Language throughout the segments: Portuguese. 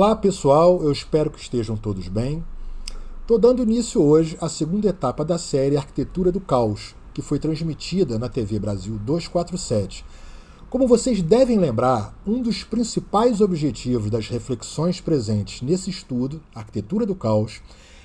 Olá pessoal, eu espero que estejam todos bem. Estou dando início hoje à segunda etapa da série Arquitetura do Caos, que foi transmitida na TV Brasil 247. Como vocês devem lembrar, um dos principais objetivos das reflexões presentes nesse estudo, Arquitetura do Caos,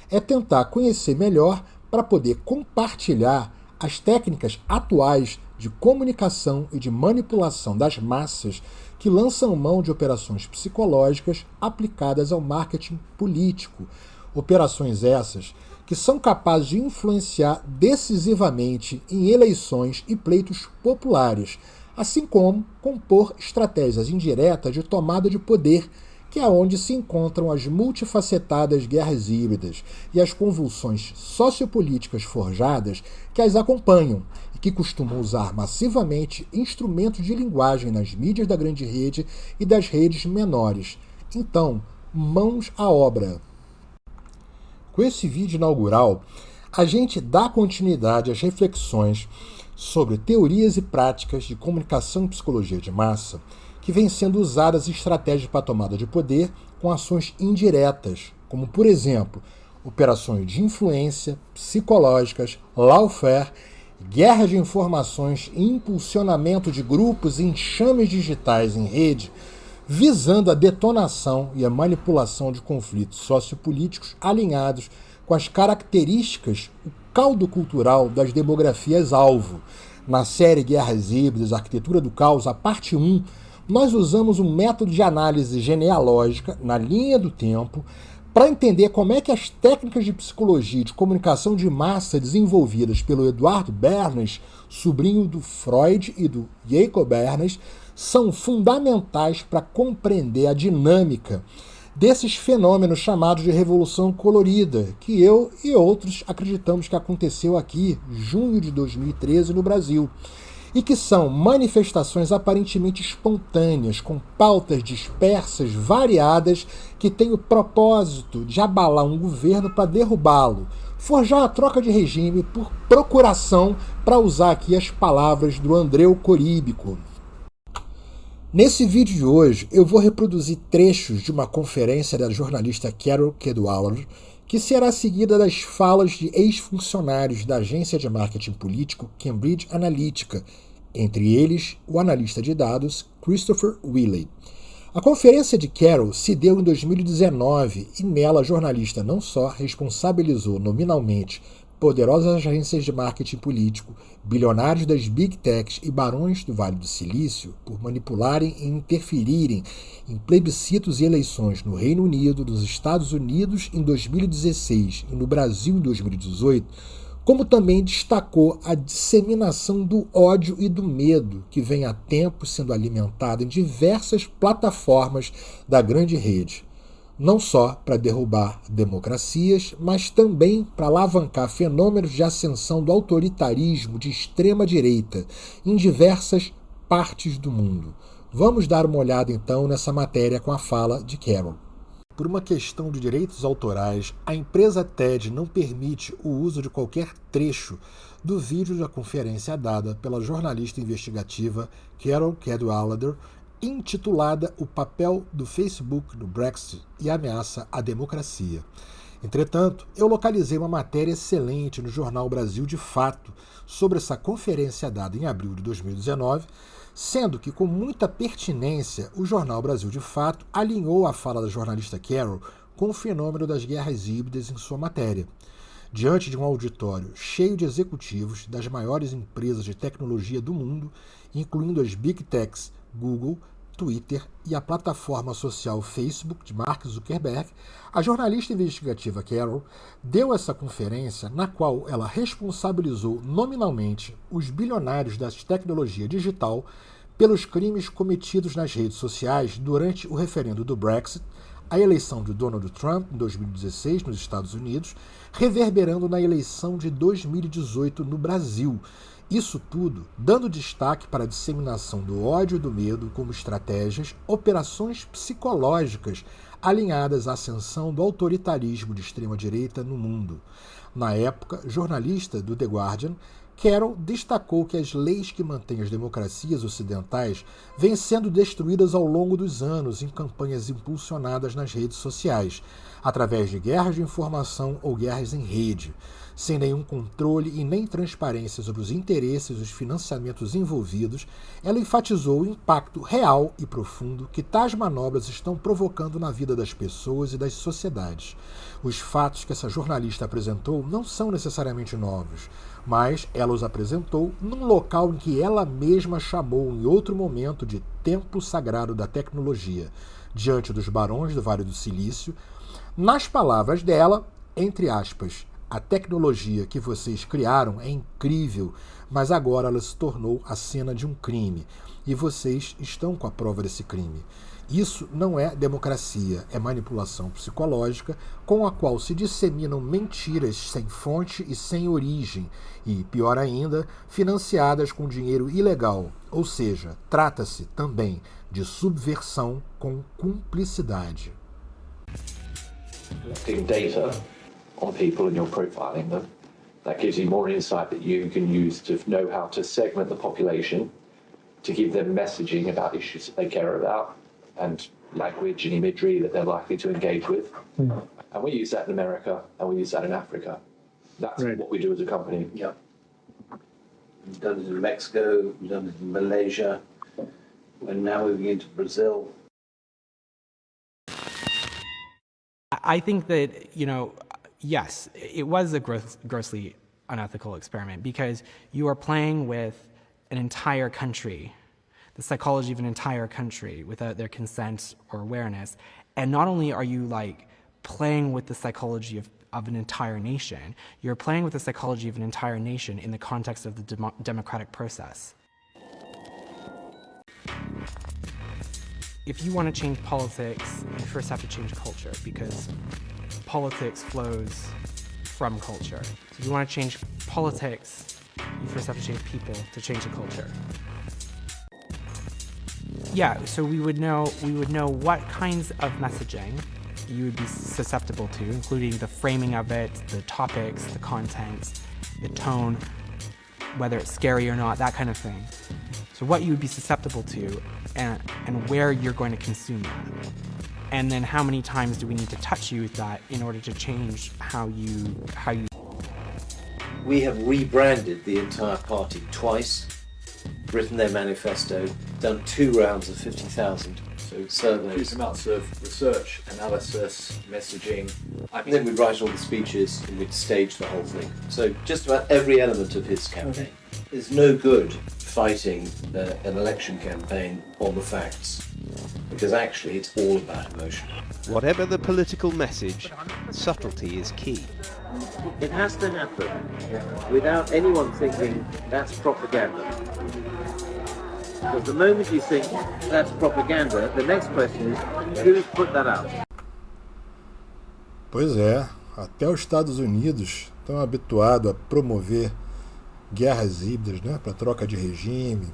é tentar conhecer melhor para poder compartilhar as técnicas atuais de comunicação e de manipulação das massas que lançam mão de operações psicológicas aplicadas ao marketing político. Operações essas que são capazes de influenciar decisivamente em eleições e pleitos populares, assim como compor estratégias indiretas de tomada de poder, que é onde se encontram as multifacetadas guerras híbridas e as convulsões sociopolíticas forjadas que as acompanham e que costumam usar massivamente instrumentos de linguagem nas mídias da grande rede e das redes menores. Então, mãos à obra. Com esse vídeo inaugural, a gente dá continuidade às reflexões sobre teorias e práticas de comunicação e psicologia de massa que vêm sendo usadas em estratégias para tomada de poder com ações indiretas, como, por exemplo, operações de influência, psicológicas, lawfare, guerra de informações e impulsionamento de grupos e enxames digitais em rede, visando a detonação e a manipulação de conflitos sociopolíticos alinhados com as características, o caldo cultural das demografias-alvo. Na série Guerras Híbridas, Arquitetura do Caos, a parte 1, nós usamos um método de análise genealógica na linha do tempo para entender como é que as técnicas de psicologia e de comunicação de massa desenvolvidas pelo Eduardo Bernays, sobrinho do Freud e do Jacob Bernays, são fundamentais para compreender a dinâmica desses fenômenos chamados de Revolução Colorida, que eu e outros acreditamos que aconteceu aqui, junho de 2013, no Brasil, e que são manifestações aparentemente espontâneas, com pautas dispersas, variadas, que têm o propósito de abalar um governo para derrubá-lo, forjar a troca de regime por procuração, para usar aqui as palavras do Andreu Coríbico. Nesse vídeo de hoje, eu vou reproduzir trechos de uma conferência da jornalista Carol Cadwalladr, que será seguida das falas de ex-funcionários da agência de marketing político Cambridge Analytica, entre eles o analista de dados Christopher Willey. A conferência de Carol se deu em 2019 e nela a jornalista não só responsabilizou nominalmente poderosas agências de marketing político, bilionários das Big Techs e barões do Vale do Silício por manipularem e interferirem em plebiscitos e eleições no Reino Unido, nos Estados Unidos em 2016 e no Brasil em 2018, como também destacou a disseminação do ódio e do medo que vem há tempo sendo alimentado em diversas plataformas da grande rede. Não só para derrubar democracias, mas também para alavancar fenômenos de ascensão do autoritarismo de extrema-direita em diversas partes do mundo. Vamos dar uma olhada então nessa matéria com a fala de Carol. Por uma questão de direitos autorais, a empresa TED não permite o uso de qualquer trecho do vídeo da conferência dada pela jornalista investigativa Carol Cadwalladr, intitulada O Papel do Facebook no Brexit e a Ameaça à Democracia. Entretanto, eu localizei uma matéria excelente no jornal Brasil de Fato sobre essa conferência dada em abril de 2019, sendo que, com muita pertinência, o jornal Brasil de Fato alinhou a fala da jornalista Carol com o fenômeno das guerras híbridas em sua matéria. Diante de um auditório cheio de executivos das maiores empresas de tecnologia do mundo, incluindo as Big Techs, Google, Twitter e a plataforma social Facebook de Mark Zuckerberg, a jornalista investigativa Carol deu essa conferência na qual ela responsabilizou nominalmente os bilionários da tecnologia digital pelos crimes cometidos nas redes sociais durante o referendo do Brexit, a eleição de Donald Trump em 2016 nos Estados Unidos, reverberando na eleição de 2018 no Brasil. Isso tudo dando destaque para a disseminação do ódio e do medo como estratégias, operações psicológicas alinhadas à ascensão do autoritarismo de extrema-direita no mundo. Na época, jornalista do The Guardian, Carroll destacou que as leis que mantêm as democracias ocidentais vêm sendo destruídas ao longo dos anos em campanhas impulsionadas nas redes sociais, através de guerras de informação ou guerras em rede, sem nenhum controle e nem transparência sobre os interesses e os financiamentos envolvidos. Ela enfatizou o impacto real e profundo que tais manobras estão provocando na vida das pessoas e das sociedades. Os fatos que essa jornalista apresentou não são necessariamente novos, mas ela os apresentou num local em que ela mesma chamou em outro momento de templo sagrado da tecnologia, diante dos barões do Vale do Silício. Nas palavras dela, entre aspas, a tecnologia que vocês criaram é incrível, mas agora ela se tornou a cena de um crime, e vocês estão com a prova desse crime. Isso não é democracia, é manipulação psicológica com a qual se disseminam mentiras sem fonte e sem origem e, pior ainda, financiadas com dinheiro ilegal, ou seja, trata-se também de subversão com cumplicidade. Collecting data on people and you're profiling them, that gives you more insight that you can use to know how to segment the population, to give them messaging about issues that they care about, and language and imagery that they're likely to engage with. And we use that in America, and we use that in Africa. That's what we do as a company. Yeah. We've done it in Mexico, we've done it in Malaysia, and now moving into Brazil. I think that, yes, it was a grossly unethical experiment because you are playing with an entire country, the psychology of an entire country without their consent or awareness. And not only are you playing with the psychology of an entire nation, you're playing with the psychology of an entire nation in the context of the democratic process. If you want to change politics, you first have to change culture because politics flows from culture. So if you want to change politics, you first have to change people to change the culture. Yeah, so we would know what kinds of messaging you would be susceptible to, including the framing of it, the topics, the content, the tone, whether it's scary or not, that kind of thing. So what you would be susceptible to and where you're going to consume that. And then how many times do we need to touch you with that in order to change how you... We have rebranded the entire party twice, written their manifesto, done 2 rounds of 50,000 surveys. Huge amounts of research, analysis, messaging. And then we'd write all the speeches and we'd stage the whole thing. So just about every element of his campaign. It's no good fighting an election campaign on the facts, because actually it's all about emotion. Whatever the political message, subtlety is key. It has to happen without anyone thinking that's propaganda. Because the moment you think that's propaganda, the next question is, who's put that out? Pois é, até os Estados Unidos estão habituados a promover guerras híbridas, né, para troca de regime,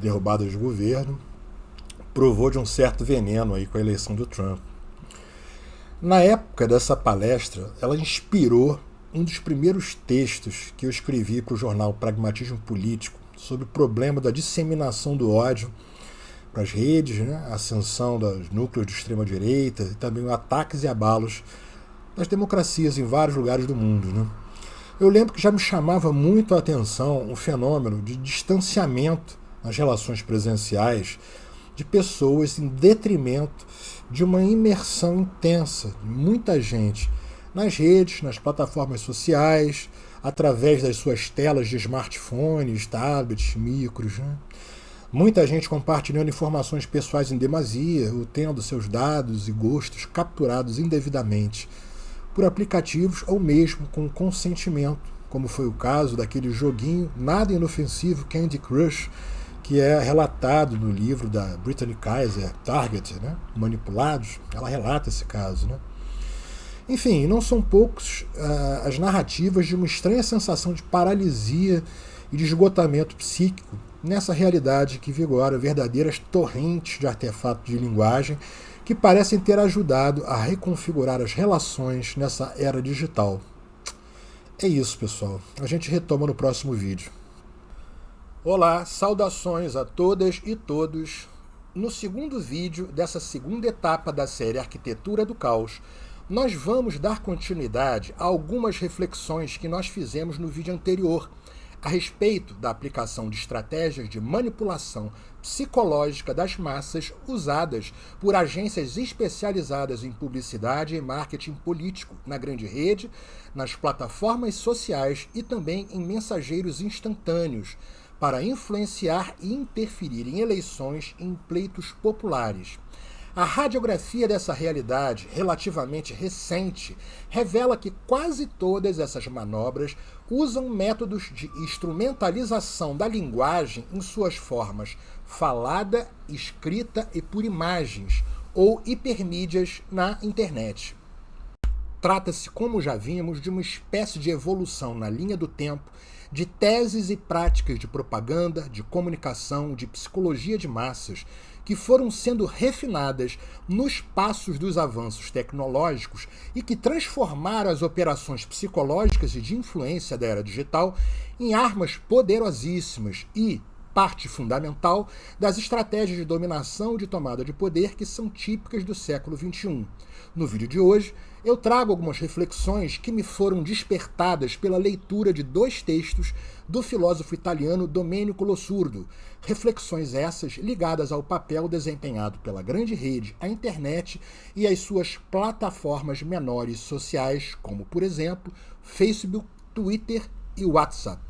derrubadas de governo, provou de um certo veneno aí com a eleição do Trump. Na época dessa palestra, ela inspirou um dos primeiros textos que eu escrevi para o jornal Pragmatismo Político sobre o problema da disseminação do ódio para as redes, né, a ascensão dos núcleos de extrema-direita e também ataques e abalos das democracias em vários lugares do mundo, né? Eu lembro que já me chamava muito a atenção o fenômeno de distanciamento nas relações presenciais de pessoas em detrimento de uma imersão intensa de muita gente nas redes, nas plataformas sociais, através das suas telas de smartphones, tablets, micros, né? Muita gente compartilhando informações pessoais em demasia, ou tendo seus dados e gostos capturados indevidamente por aplicativos ou mesmo com consentimento, como foi o caso daquele joguinho nada inofensivo Candy Crush, que é relatado no livro da Brittany Kaiser, Target, né? Manipulados. Ela relata esse caso, né? Enfim, não são poucos as narrativas de uma estranha sensação de paralisia e de esgotamento psíquico nessa realidade que vigora verdadeiras torrentes de artefatos de linguagem que parecem ter ajudado a reconfigurar as relações nessa era digital. É isso, pessoal. A gente retoma no próximo vídeo. Olá, saudações a todas e todos. No segundo vídeo dessa segunda etapa da série Arquitetura do Caos, nós vamos dar continuidade a algumas reflexões que nós fizemos no vídeo anterior a respeito da aplicação de estratégias de manipulação psicológica das massas usadas por agências especializadas em publicidade e marketing político na grande rede, nas plataformas sociais e também em mensageiros instantâneos, para influenciar e interferir em eleições e em pleitos populares. A radiografia dessa realidade, relativamente recente, revela que quase todas essas manobras usam métodos de instrumentalização da linguagem em suas formas falada, escrita e por imagens, ou hipermídias na internet. Trata-se, como já vimos, de uma espécie de evolução na linha do tempo de teses e práticas de propaganda, de comunicação, de psicologia de massas, que foram sendo refinadas nos passos dos avanços tecnológicos e que transformaram as operações psicológicas e de influência da era digital em armas poderosíssimas e parte fundamental das estratégias de dominação e de tomada de poder que são típicas do século XXI. No vídeo de hoje, eu trago algumas reflexões que me foram despertadas pela leitura de 2 textos do filósofo italiano Domenico Losurdo, reflexões essas ligadas ao papel desempenhado pela grande rede, a internet e as suas plataformas menores sociais, como, por exemplo, Facebook, Twitter e WhatsApp.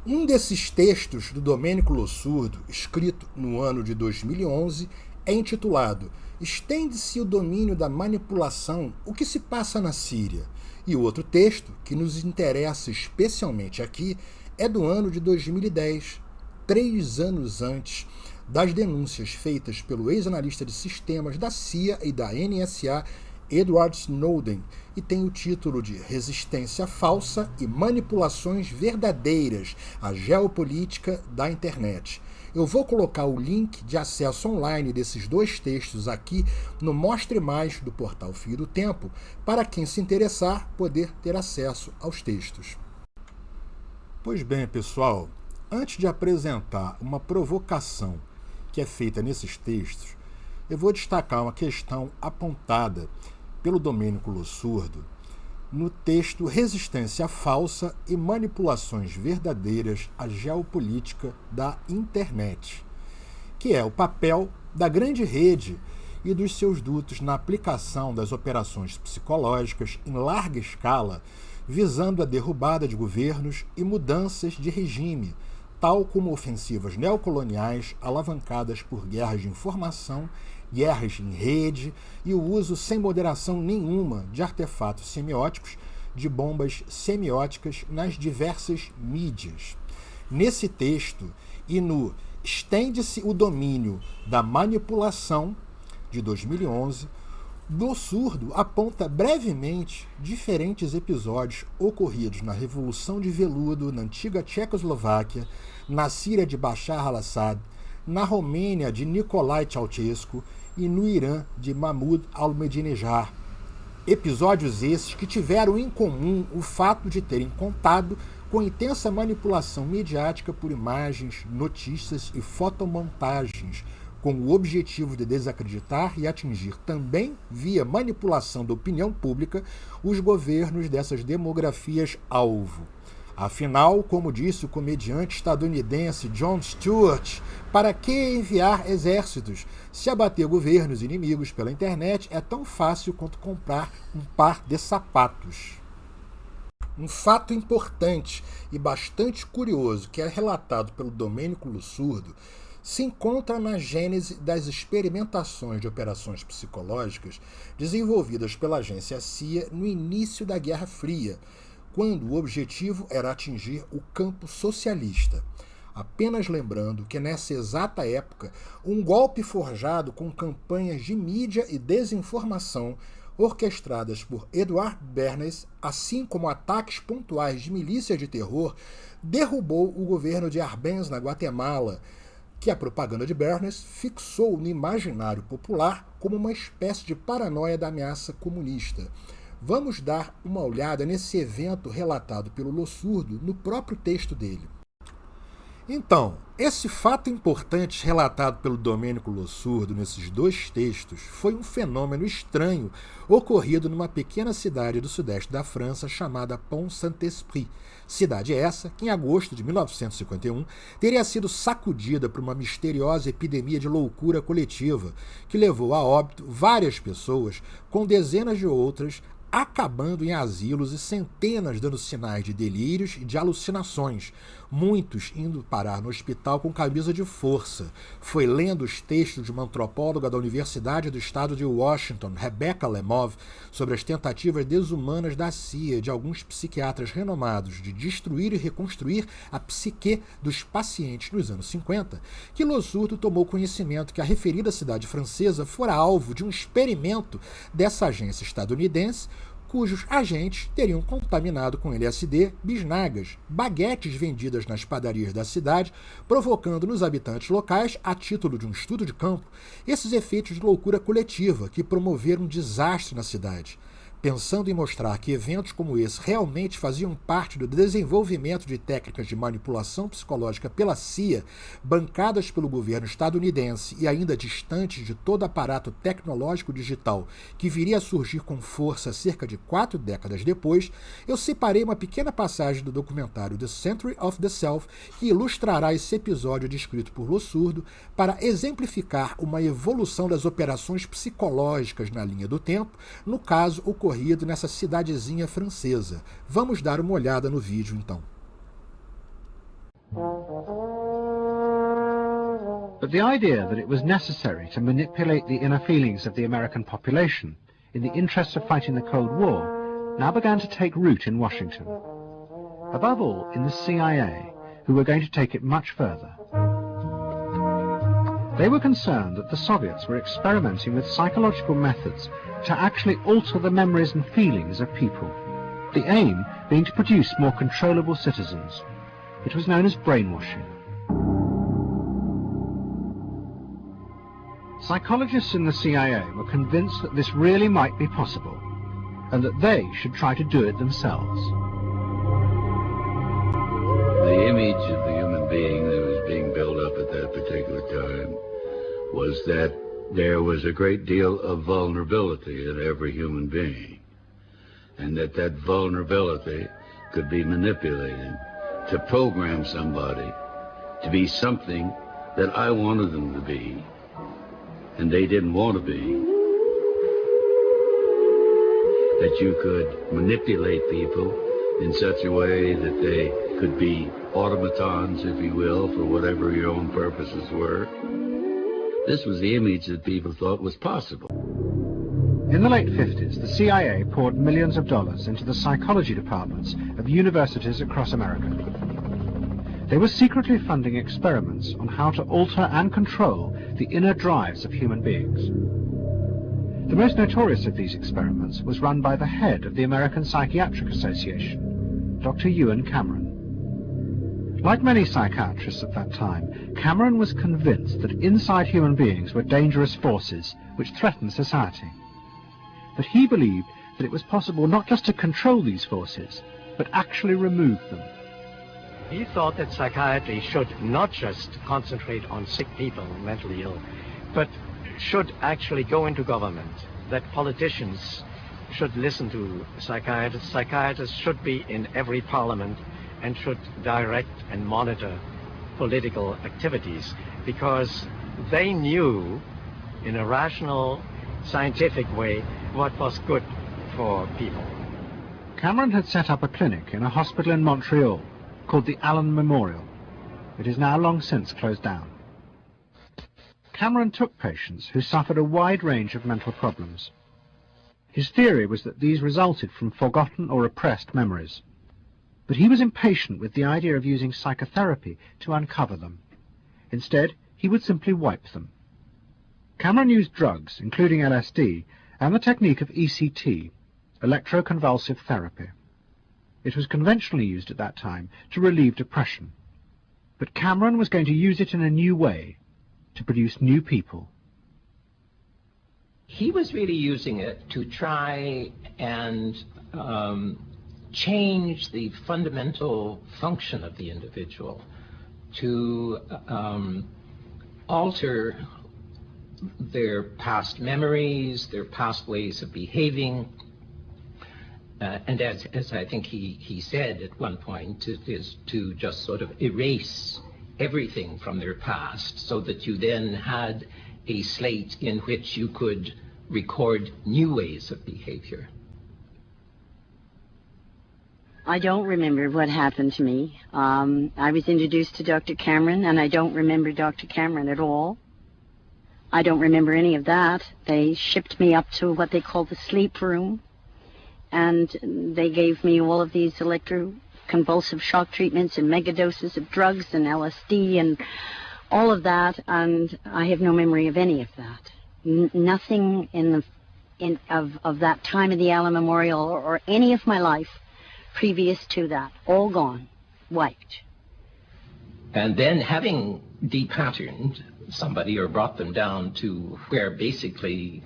Um desses textos do Domenico Losurdo, escrito no ano de 2011, é intitulado Estende-se o domínio da manipulação, o que se passa na Síria? E o outro texto, que nos interessa especialmente aqui, é do ano de 2010, 3 anos antes das denúncias feitas pelo ex-analista de sistemas da CIA e da NSA, Edward Snowden, e tem o título de Resistência Falsa e Manipulações Verdadeiras, a Geopolítica da Internet. Eu vou colocar o link de acesso online desses 2 textos aqui no Mostre Mais do portal Fio do Tempo, para quem se interessar poder ter acesso aos textos. Pois bem, pessoal, antes de apresentar uma provocação que é feita nesses textos, eu vou destacar uma questão apontada pelo Domenico Losurdo no texto Resistência Falsa e Manipulações Verdadeiras à Geopolítica da Internet, que é o papel da grande rede e dos seus dutos na aplicação das operações psicológicas em larga escala, visando a derrubada de governos e mudanças de regime, tal como ofensivas neocoloniais alavancadas por guerras de informação, guerras em rede e o uso sem moderação nenhuma de artefatos semióticos, de bombas semióticas nas diversas mídias. Nesse texto e no Estende-se o domínio da manipulação, de 2011, Losurdo aponta brevemente diferentes episódios ocorridos na Revolução de Veludo, na antiga Tchecoslováquia, na Síria de Bashar al-Assad, na Romênia de Nicolae Ceausescu e no Irã de Mahmoud Ahmadinejad. Episódios esses que tiveram em comum o fato de terem contado com intensa manipulação midiática por imagens, notícias e fotomontagens, com o objetivo de desacreditar e atingir também, via manipulação da opinião pública, os governos dessas demografias-alvo. Afinal, como disse o comediante estadunidense Jon Stewart, para que enviar exércitos? Se abater governos inimigos pela internet é tão fácil quanto comprar um par de sapatos. Um fato importante e bastante curioso que é relatado pelo Domenico Losurdo se encontra na gênese das experimentações de operações psicológicas desenvolvidas pela agência CIA no início da Guerra Fria, quando o objetivo era atingir o campo socialista. Apenas lembrando que nessa exata época, um golpe forjado com campanhas de mídia e desinformação orquestradas por Edward Bernays, assim como ataques pontuais de milícias de terror, derrubou o governo de Arbenz na Guatemala, que a propaganda de Bernays fixou no imaginário popular como uma espécie de paranoia da ameaça comunista. Vamos dar uma olhada nesse evento relatado pelo Lossurdo no próprio texto dele. Então, esse fato importante relatado pelo Domênico Lossurdo nesses dois textos foi um fenômeno estranho ocorrido numa pequena cidade do sudeste da França chamada Pont-Saint-Esprit. Cidade essa que, em agosto de 1951, teria sido sacudida por uma misteriosa epidemia de loucura coletiva que levou a óbito várias pessoas, com dezenas de outras acabando em asilos e centenas dando sinais de delírios e de alucinações, muitos indo parar no hospital com camisa de força. Foi lendo os textos de uma antropóloga da Universidade do Estado de Washington, Rebecca Lemov, sobre as tentativas desumanas da CIA e de alguns psiquiatras renomados de destruir e reconstruir a psique dos pacientes nos anos 50, que Lossurdo tomou conhecimento que a referida cidade francesa fora alvo de um experimento dessa agência estadunidense, cujos agentes teriam contaminado com LSD bisnagas, baguetes vendidas nas padarias da cidade, provocando nos habitantes locais, a título de um estudo de campo, esses efeitos de loucura coletiva que promoveram um desastre na cidade. Pensando em mostrar que eventos como esse realmente faziam parte do desenvolvimento de técnicas de manipulação psicológica pela CIA, bancadas pelo governo estadunidense e ainda distantes de todo aparato tecnológico digital que viria a surgir com força cerca de 4 décadas depois, eu separei uma pequena passagem do documentário The Century of the Self que ilustrará esse episódio descrito por Lossurdo para exemplificar uma evolução das operações psicológicas na linha do tempo, no caso ocorrido nessa cidadezinha francesa. Vamos dar uma olhada no vídeo, então. But the idea that it was necessary to manipulate the inner feelings of the American population in the interests of fighting the Cold War now began to take root in Washington. Above all, in the CIA, who were going to take it much further. They were concerned that the Soviets were experimenting with psychological methods to actually alter the memories and feelings of people, the aim being to produce more controllable citizens. It was known as brainwashing. Psychologists in the CIA were convinced that this really might be possible, and that they should try to do it themselves. The image of the human being that was being built up at that particular time was that there was a great deal of vulnerability in every human being, and that that vulnerability could be manipulated to program somebody to be something that I wanted them to be, and they didn't want to be. That you could manipulate people in such a way that they could be automatons, if you will, for whatever your own purposes were. This was the image that people thought was possible. In the late 50s, the CIA poured millions of dollars into the psychology departments of universities across America. They were secretly funding experiments on how to alter and control the inner drives of human beings. The most notorious of these experiments was run by the head of the American Psychiatric Association, Dr. Ewen Cameron. Like many psychiatrists at that time, Cameron was convinced that inside human beings were dangerous forces which threatened society. But he believed that it was possible not just to control these forces, but actually remove them. He thought that psychiatry should not just concentrate on sick people, mentally ill, but should actually go into government, that politicians should listen to psychiatrists. Psychiatrists should be in every parliament and should direct and monitor political activities, because they knew in a rational, scientific way what was good for people. Cameron had set up a clinic in a hospital in Montreal called the Allen Memorial. It is now long since closed down. Cameron took patients who suffered a wide range of mental problems. His theory was that these resulted from forgotten or repressed memories. But he was impatient with the idea of using psychotherapy to uncover them. Instead, he would simply wipe them. Cameron used drugs, including LSD, and the technique of ECT, electroconvulsive therapy. It was conventionally used at that time to relieve depression. But Cameron was going to use it in a new way, to produce new people. He was really using it to try and change the fundamental function of the individual, to alter their past memories, their past ways of behaving, and as I think he said at one point, it is to just sort of erase everything from their past so that you then had a slate in which you could record new ways of behavior. I don't remember what happened to me. I was introduced to Dr. Cameron, and I don't remember Dr. Cameron at all. I don't remember any of that. They shipped me up to what they call the sleep room, and they gave me all of these electroconvulsive shock treatments and megadoses of drugs and LSD and all of that, and I have no memory of any of that. Nothing of that time of the Allen Memorial or any of my life previous to that. All gone. Wiped. And then having depatterned somebody or brought them down to where basically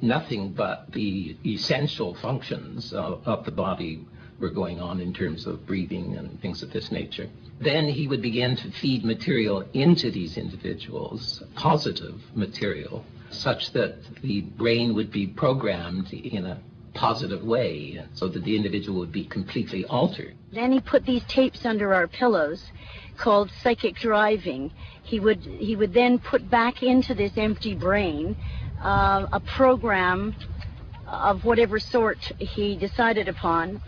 nothing but the essential functions of the body were going on in terms of breathing and things of this nature. Then he would begin to feed material into these individuals, positive material, such that the brain would be programmed in a positive way, so that the individual would be completely altered. Then he put these tapes under our pillows called psychic driving. He would then put back into this empty brain a program of whatever sort he decided upon,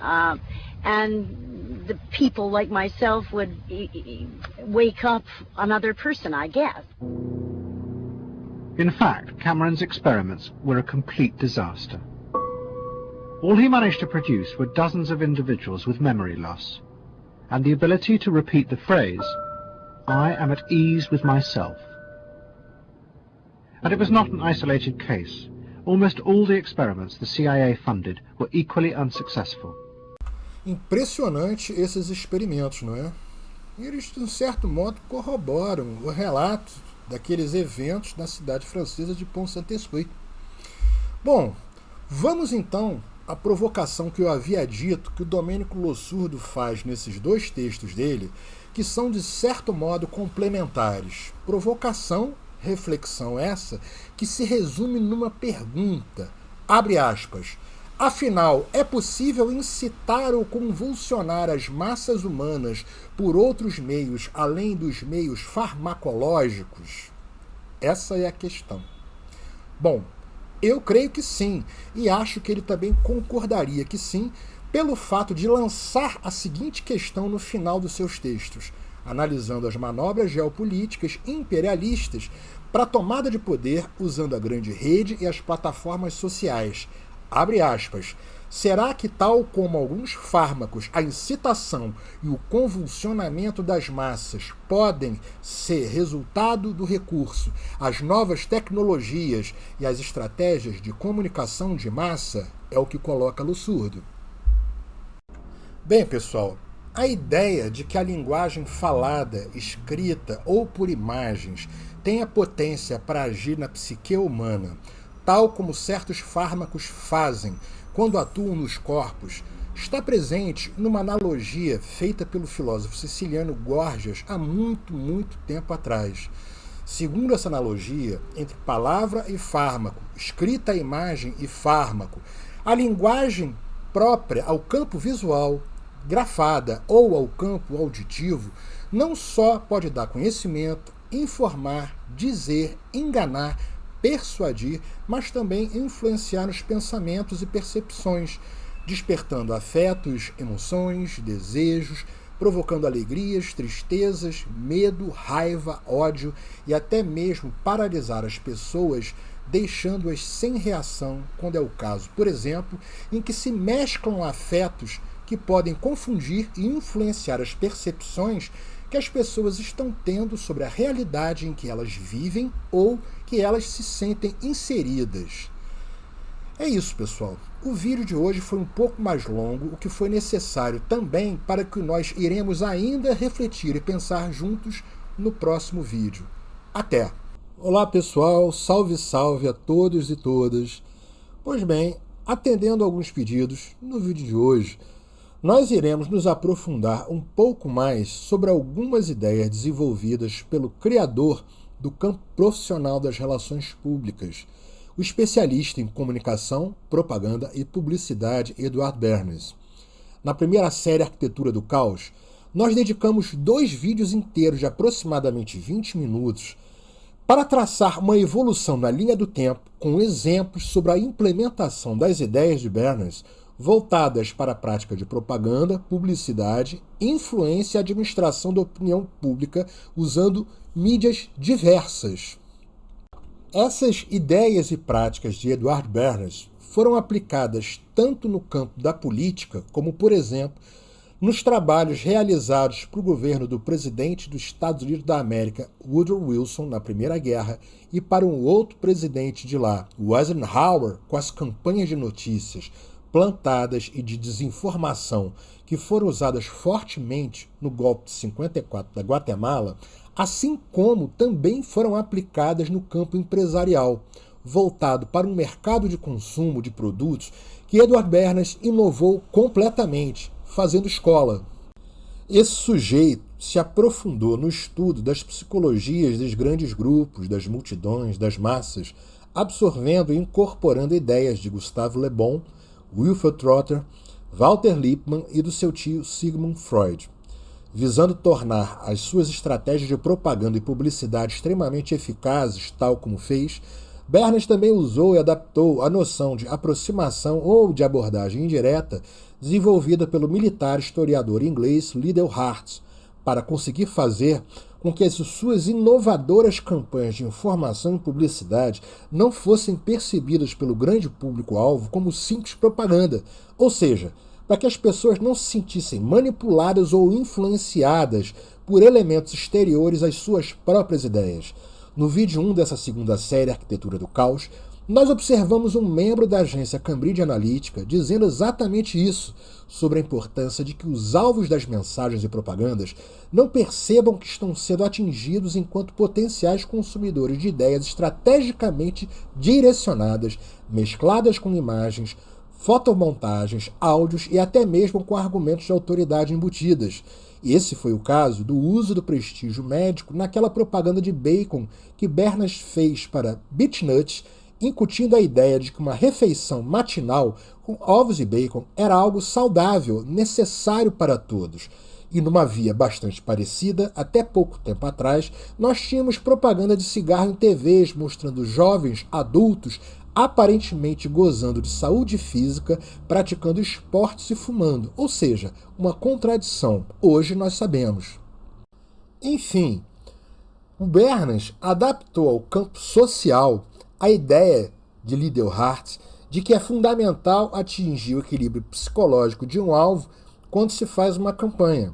and the people like myself would wake up another person, I guess. In fact, Cameron's experiments were a complete disaster. All he managed to produce were dozens of individuals with memory loss, and the ability to repeat the phrase, "I am at ease with myself." And it was not an isolated case. Almost all the experiments the CIA funded were equally unsuccessful. Impressionante esses experimentos, não é? E eles, de um certo modo, corroboram o relato daqueles eventos na cidade francesa de Pont-Saint-Esprit. Bom, vamos então à provocação que eu havia dito que o Domênico Lossurdo faz nesses dois textos dele, que são, de certo modo, complementares. Provocação, reflexão essa, que se resume numa pergunta, abre aspas, afinal, é possível incitar ou convulsionar as massas humanas por outros meios além dos meios farmacológicos? Essa é a questão. Bom, eu creio que sim, e acho que ele também concordaria que sim, pelo fato de lançar a seguinte questão no final dos seus textos, analisando as manobras geopolíticas imperialistas para a tomada de poder usando a grande rede e as plataformas sociais. Abre aspas. Será que, tal como alguns fármacos, a incitação e o convulsionamento das massas podem ser resultado do recurso às novas tecnologias e às estratégias de comunicação de massa? É o que coloca Lossurdo. Bem, pessoal, a ideia de que a linguagem falada, escrita ou por imagens tem a potência para agir na psique humana, tal como certos fármacos fazem quando atuam nos corpos, está presente numa analogia feita pelo filósofo siciliano Gorgias há muito tempo atrás. Segundo essa analogia, entre palavra e fármaco, escrita e imagem e fármaco, a linguagem própria ao campo visual, grafada ou ao campo auditivo, não só pode dar conhecimento, informar, dizer, enganar, persuadir, mas também influenciar nos pensamentos e percepções, despertando afetos, emoções, desejos, provocando alegrias, tristezas, medo, raiva, ódio e até mesmo paralisar as pessoas, deixando-as sem reação quando é o caso, por exemplo, em que se mesclam afetos que podem confundir e influenciar as percepções que as pessoas estão tendo sobre a realidade em que elas vivem ou que elas se sentem inseridas. É isso, pessoal. O vídeo de hoje foi um pouco mais longo, o que foi necessário também para que nós iremos ainda refletir e pensar juntos no próximo vídeo. Até! Olá pessoal, salve salve a todos e todas. Pois bem, atendendo a alguns pedidos, no vídeo de hoje, nós iremos nos aprofundar um pouco mais sobre algumas ideias desenvolvidas pelo criador do campo profissional das relações públicas, o especialista em comunicação, propaganda e publicidade Edward Bernays. Na primeira série Arquitetura do Caos, nós dedicamos 2 vídeos inteiros de aproximadamente 20 minutos para traçar uma evolução na linha do tempo com exemplos sobre a implementação das ideias de Bernays voltadas para a prática de propaganda, publicidade, influência e administração da opinião pública usando mídias diversas. Essas ideias e práticas de Edward Bernays foram aplicadas tanto no campo da política, como, por exemplo, nos trabalhos realizados para o governo do presidente dos Estados Unidos da América, Woodrow Wilson, na Primeira Guerra, e para um outro presidente de lá, Eisenhower, com as campanhas de notícias plantadas e de desinformação que foram usadas fortemente no golpe de 54 da Guatemala, assim como também foram aplicadas no campo empresarial, voltado para um mercado de consumo de produtos que Edward Bernays inovou completamente, fazendo escola. Esse sujeito se aprofundou no estudo das psicologias dos grandes grupos, das multidões, das massas, absorvendo e incorporando ideias de Gustave Le Bon, Wilfred Trotter, Walter Lippmann e do seu tio Sigmund Freud. Visando tornar as suas estratégias de propaganda e publicidade extremamente eficazes, tal como fez, Bernays também usou e adaptou a noção de aproximação ou de abordagem indireta desenvolvida pelo militar historiador inglês Liddell Hart, para conseguir fazer com que as suas inovadoras campanhas de informação e publicidade não fossem percebidas pelo grande público-alvo como simples propaganda, ou seja, para que as pessoas não se sentissem manipuladas ou influenciadas por elementos exteriores às suas próprias ideias. No vídeo 1 dessa segunda série, Arquitetura do Caos, nós observamos um membro da agência Cambridge Analytica dizendo exatamente isso, sobre a importância de que os alvos das mensagens e propagandas não percebam que estão sendo atingidos enquanto potenciais consumidores de ideias estrategicamente direcionadas, mescladas com imagens, fotomontagens, áudios e até mesmo com argumentos de autoridade embutidas. Esse foi o caso do uso do prestígio médico naquela propaganda de bacon que Bernays fez para BeechNut, incutindo a ideia de que uma refeição matinal com ovos e bacon era algo saudável, necessário para todos. E numa via bastante parecida, até pouco tempo atrás, nós tínhamos propaganda de cigarro em TVs mostrando jovens adultos aparentemente gozando de saúde física, praticando esportes e fumando, ou seja, uma contradição. Hoje nós sabemos. Enfim, o Bernays adaptou ao campo social a ideia de Liddell Hart de que é fundamental atingir o equilíbrio psicológico de um alvo quando se faz uma campanha.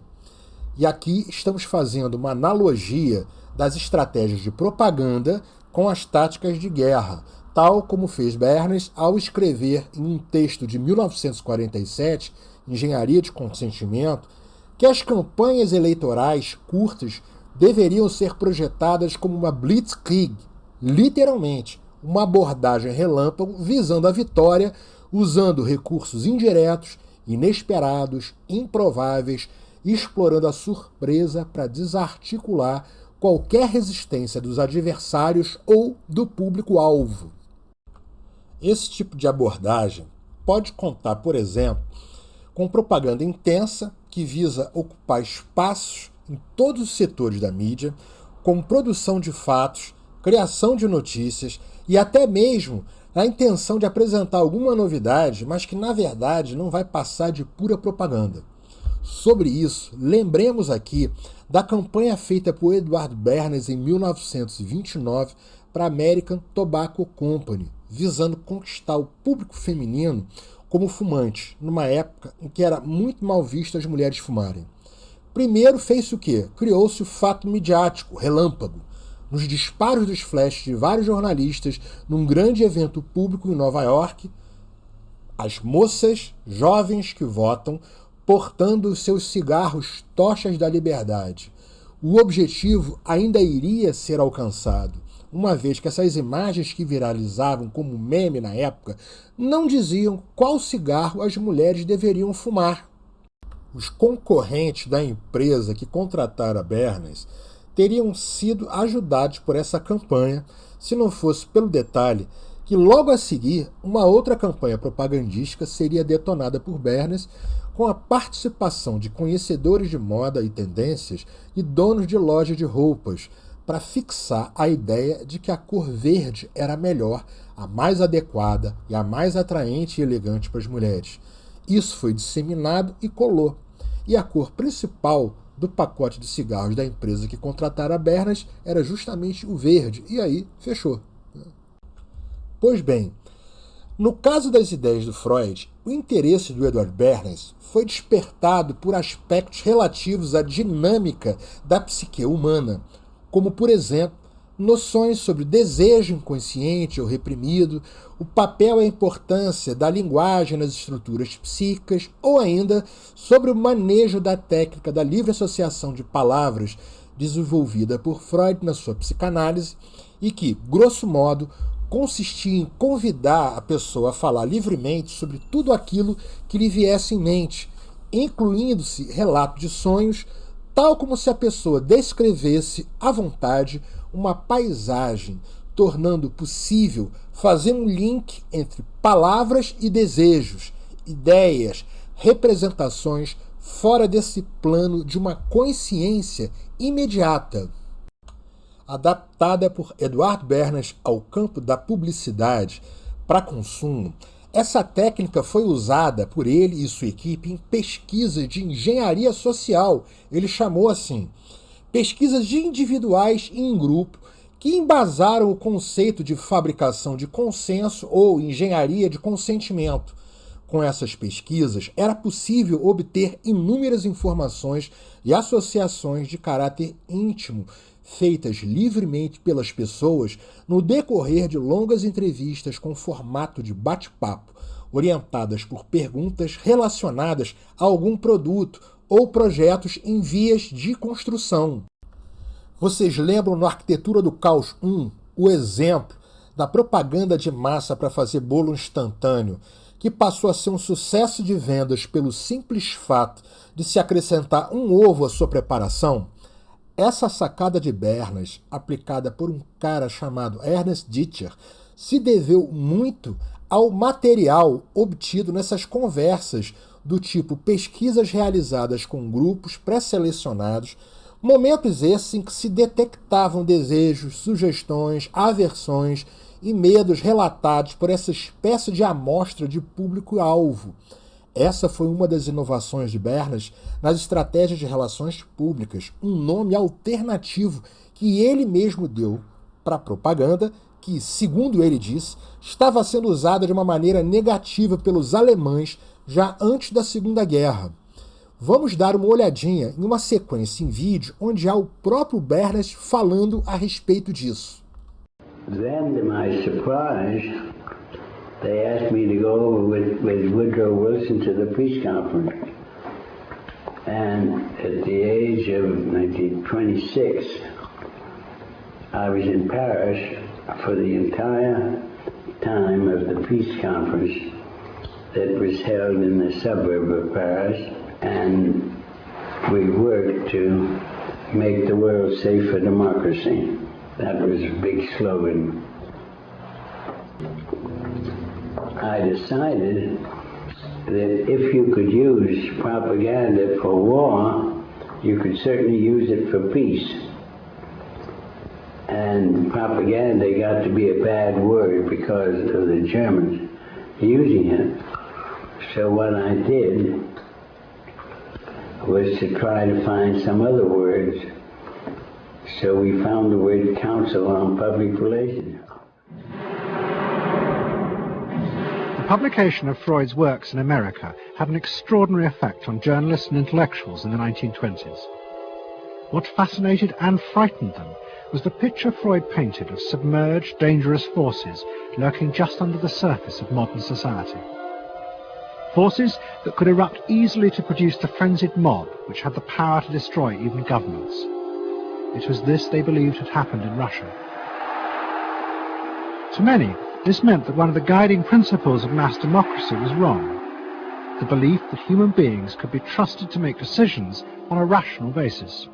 E aqui estamos fazendo uma analogia das estratégias de propaganda com as táticas de guerra, tal como fez Bernays ao escrever em um texto de 1947, Engenharia de Consentimento, que as campanhas eleitorais curtas deveriam ser projetadas como uma blitzkrieg, literalmente, uma abordagem relâmpago visando a vitória, usando recursos indiretos, inesperados, improváveis, explorando a surpresa para desarticular qualquer resistência dos adversários ou do público-alvo. Esse tipo de abordagem pode contar, por exemplo, com propaganda intensa que visa ocupar espaços em todos os setores da mídia, como produção de fatos, criação de notícias e até mesmo a intenção de apresentar alguma novidade, mas que na verdade não vai passar de pura propaganda. Sobre isso, lembremos aqui da campanha feita por Edward Bernays em 1929 para a American Tobacco Company, visando conquistar o público feminino como fumante, numa época em que era muito mal visto as mulheres fumarem. Primeiro fez-se o quê? Criou-se o fato midiático, relâmpago, nos disparos dos flashes de vários jornalistas num grande evento público em Nova York, as moças jovens que votam portando os seus cigarros tochas da liberdade. O objetivo ainda iria ser alcançado, uma vez que essas imagens que viralizavam como meme na época não diziam qual cigarro as mulheres deveriam fumar. Os concorrentes da empresa que contratara Bernays teriam sido ajudados por essa campanha, se não fosse pelo detalhe que logo a seguir uma outra campanha propagandística seria detonada por Bernays com a participação de conhecedores de moda e tendências e donos de loja de roupas, para fixar a ideia de que a cor verde era a melhor, a mais adequada e a mais atraente e elegante para as mulheres. Isso foi disseminado e colou. E a cor principal do pacote de cigarros da empresa que contratara a Bernays era justamente o verde, e aí fechou. Pois bem, no caso das ideias do Freud, o interesse do Edward Bernays foi despertado por aspectos relativos à dinâmica da psique humana, como, por exemplo, noções sobre desejo inconsciente ou reprimido, o papel e a importância da linguagem nas estruturas psíquicas, ou ainda sobre o manejo da técnica da livre associação de palavras desenvolvida por Freud na sua psicanálise e que, grosso modo, consistia em convidar a pessoa a falar livremente sobre tudo aquilo que lhe viesse em mente, incluindo-se relato de sonhos, tal como se a pessoa descrevesse à vontade uma paisagem, tornando possível fazer um link entre palavras e desejos, ideias, representações fora desse plano de uma consciência imediata. Adaptada por Edward Bernays ao campo da publicidade para consumo, essa técnica foi usada por ele e sua equipe em pesquisas de engenharia social. Ele chamou assim, pesquisas individuais e em grupo, que embasaram o conceito de fabricação de consenso ou engenharia de consentimento. Com essas pesquisas, era possível obter inúmeras informações e associações de caráter íntimo, feitas livremente pelas pessoas no decorrer de longas entrevistas com formato de bate-papo, orientadas por perguntas relacionadas a algum produto ou projetos em vias de construção. Vocês lembram no Arquitetura do Caos 1 o exemplo da propaganda de massa para fazer bolo instantâneo, que passou a ser um sucesso de vendas pelo simples fato de se acrescentar um ovo à sua preparação? Essa sacada de Bernays, aplicada por um cara chamado Ernest Ditcher, se deveu muito ao material obtido nessas conversas do tipo pesquisas realizadas com grupos pré-selecionados, momentos esses em que se detectavam desejos, sugestões, aversões e medos relatados por essa espécie de amostra de público-alvo. Essa foi uma das inovações de Bernays nas estratégias de relações públicas, um nome alternativo que ele mesmo deu para a propaganda, que, segundo ele diz, estava sendo usada de uma maneira negativa pelos alemães já antes da Segunda Guerra. Vamos dar uma olhadinha em uma sequência em vídeo onde há o próprio Bernays falando a respeito disso. Then, to my surprise, they asked me to go over with Woodrow Wilson to the peace conference. And at the age of 26, I was in Paris for the entire time of the peace conference that was held in the suburb of Paris. And we worked to make the world safe for democracy. That was a big slogan. I decided that if you could use propaganda for war, you could certainly use it for peace. And propaganda got to be a bad word because of the Germans using it. So what I did was to try to find some other words. So we found the word Council on Public Relations. The publication of Freud's works in America had an extraordinary effect on journalists and intellectuals in the 1920s. What fascinated and frightened them was the picture Freud painted of submerged, dangerous forces lurking just under the surface of modern society. Forces that could erupt easily to produce the frenzied mob which had the power to destroy even governments. It was this they believed had happened in Russia. To many, this meant that one of the guiding principles of mass democracy was wrong, the belief that human beings could be trusted to make decisions on a rational basis.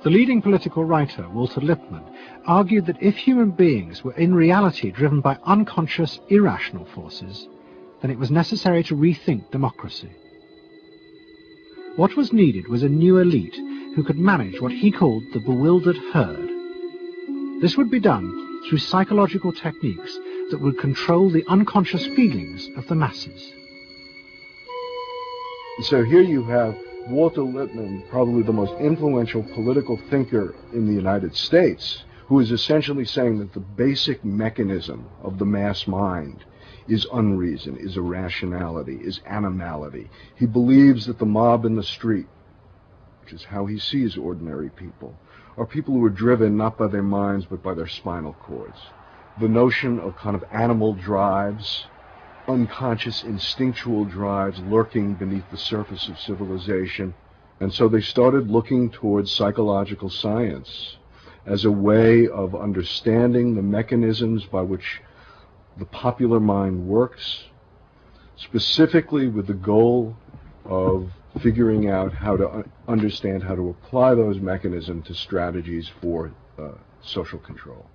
The leading political writer, Walter Lippmann, argued that if human beings were in reality driven by unconscious, irrational forces, then it was necessary to rethink democracy. What was needed was a new elite who could manage what he called the bewildered herd. This would be done through psychological techniques that would control the unconscious feelings of the masses. So here you have Walter Lippmann, probably the most influential political thinker in the United States, who is essentially saying that the basic mechanism of the mass mind is unreason, is irrationality, is animality. He believes that the mob in the street, which is how he sees ordinary people, are people who are driven not by their minds but by their spinal cords. The notion of kind of animal drives, unconscious instinctual drives lurking beneath the surface of civilization. And so they started looking towards psychological science as a way of understanding the mechanisms by which the popular mind works, specifically with the goal of figuring out how to understand how to apply those mechanisms to strategies for social control.